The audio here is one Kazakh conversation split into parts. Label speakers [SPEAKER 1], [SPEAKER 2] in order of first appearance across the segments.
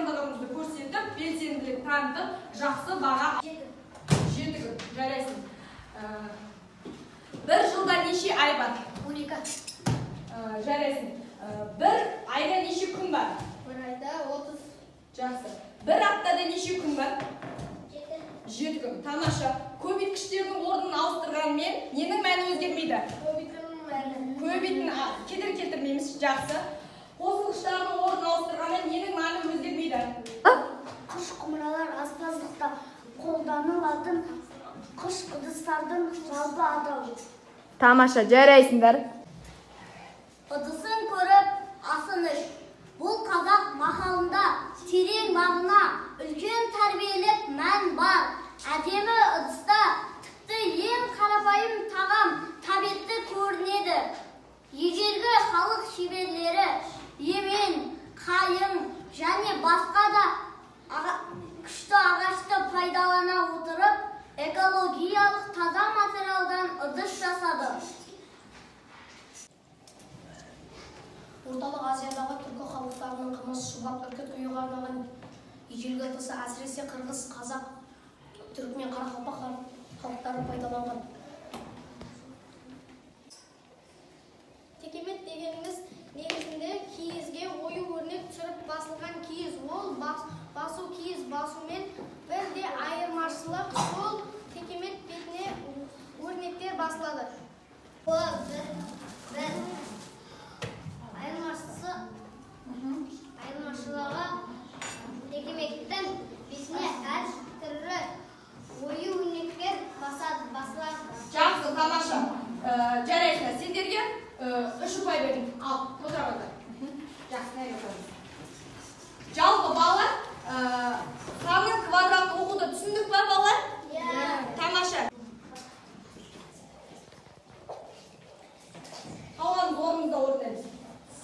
[SPEAKER 1] жақындығымызды көрсетіп, белсенділік танытып, жақсы баға 7 күн. Жарайсың. Bir жылда неше ай бар?
[SPEAKER 2] 12.
[SPEAKER 1] Жарайсың. Bir айда неше күн бар?
[SPEAKER 2] Bir ayda 30.
[SPEAKER 1] Жақсы. Bir аптада неше күн бар? 7 күн. Тамаша. Көбейткіштердің орнын ауыстырғанмен ненің мәні өзгермейді? Көбейтін кедергі келтірмейміз. Жақсы. Қосылғыштардың орнын ауыстырғанмен ненің мәні өзгермейді?
[SPEAKER 2] Қыш құмыралар аспаздықта қолданылатын қыш ыдыстардың жалпы атауы.
[SPEAKER 1] Тамаша, жарайсыңдар.
[SPEAKER 2] Ыдысын көріп асыныш. Бұл қазақ мақалында терең мағына, үлкен тәрбиелік мән бар. Әдемі ыдыста тіпті ең қарапайым тағам табетті көрінеді. Ежелгі халық шеберлері емен, қайың және басқа да күшті ағашты пайдалана отырып, экологиялық таза материалдан ыдыс жасады.
[SPEAKER 3] Орталық Азиядағы түркі халықтарының қымыз, шұбат, үркіт құюға арналған ежелгі ыдысы әсіресе қырғыз, қазақ, түрікмен, қарақалпақ халықтары пайдаланған.
[SPEAKER 4] Текемет дегеніміз негізінде киізге ою-өрнек түсіріп басылған киіз. Ол басу киіз басумен бірде айырмашылық, сол текемет бетіне өрнектер басылады.
[SPEAKER 2] Айырмашылығы текеметтің бетіне әр түрлі ою-өрнектер басылады.
[SPEAKER 1] Жақсы, тамаша. Жарайсыңдар. Сендерге 3 ұпай бердім. Ал, отыра қойды. Жақсы, нәре қойды. Жалпы балалар, санның квадратын оқуды түсіндік па балалар? Тамаша. Қалғанымыз орнымызда орындаймыз.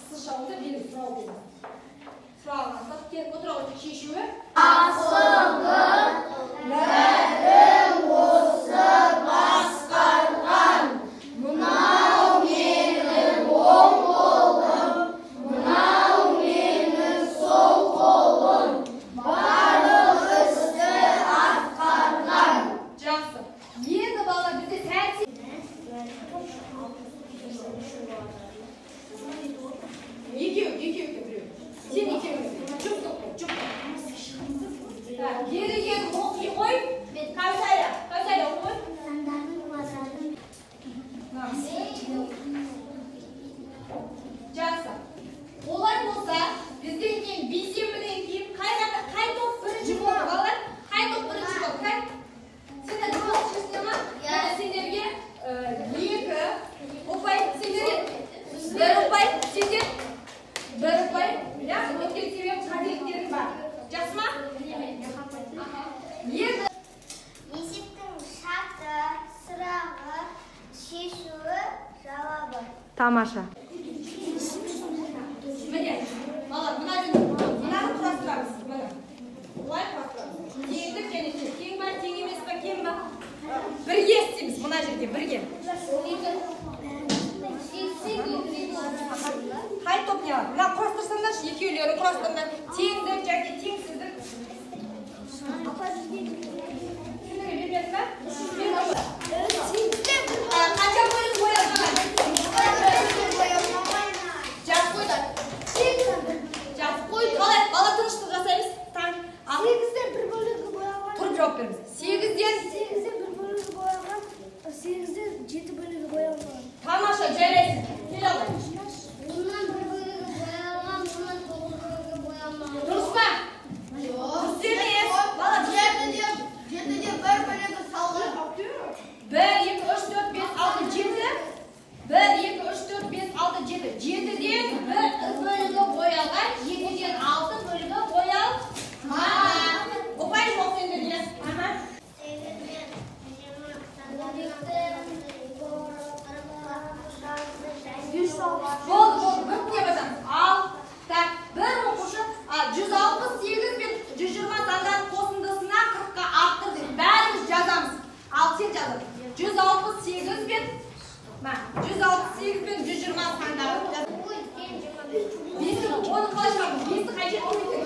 [SPEAKER 1] Сіз шауында беріп сұрау берді. Сұрағын астап, келіп отыра қойды шешуі. Бәрін осы басқарған. Мынау менің оң қолым, мынау менің сол қолым. Барлық істі атқарған. Жақсы. Енді балалар бізде сәтсіз. Екеу, біреу. Сен екеу. Жұп. Еріген оқи қой. Қамсайда оқи қой. Жақсы. Олай болса, бізден кейін бейсенбіден кейін қай топ бірінші болды, балалар? Қай топ бірінші болды? Сендер дұрыс шешесіңдер ма? Сендерге 2 ұпай, сендерге 1 ұпай, сендер 1 ұпай. Өткен себебі қателіктерің бар. Жақсы ма?
[SPEAKER 2] Есептің шарты, сұрағы, шешуі, жауабы.
[SPEAKER 1] Тамаша. Міне, балалар, мынаны құрастырамыз. Олай құрастырамыз. Теңдік және тең ба, тең емес па, кем ба? Бірге істейміз, мына жерде, бірге. Қай топ не алады? Мына құрастырсаңдаршы, екеулері құрастырыңдар. Теңдік және теңсіздік. Сендерге бермедім ба? Қанша бөлік боялған? Жақсы қойдар. Жақсы қой. Қалай? Бала тыныштық жасаймыз.
[SPEAKER 2] 8-ден 1 бөлігі боялған.
[SPEAKER 1] Тұрып жауап беріңіз. 8-ден
[SPEAKER 2] 1 бөлігі боялған. 8-ден 7 бөлігі боялған.
[SPEAKER 1] Тамаша, жарайсың. Кел алды.
[SPEAKER 2] Оннан 1 бөлігі боялған, оннан 9 бөлігі боялған.
[SPEAKER 1] Дұрыс па? Дұрыс емес. Бала,
[SPEAKER 4] 7-ден 1 бөлігі салған.
[SPEAKER 1] 1, 2, 3, 4, 5, 6, 7. 1, 2, 3, 4, 5, 6, 7. 7-ден 1 бөлігі боялған, 7-ден 6 бөлігі боялған. Ұпай жоқ сендерге. Болды, біртіне басамыз. Ал, так, бір оқушы 168 мен 120 сандар қосындысына 40-қа арттырды. Бәріміз жазамыз. Ал сен жазып. 168 мен 120 сандарын жазып. Бесік, оны қалай шығардың? Бесік қай жерде?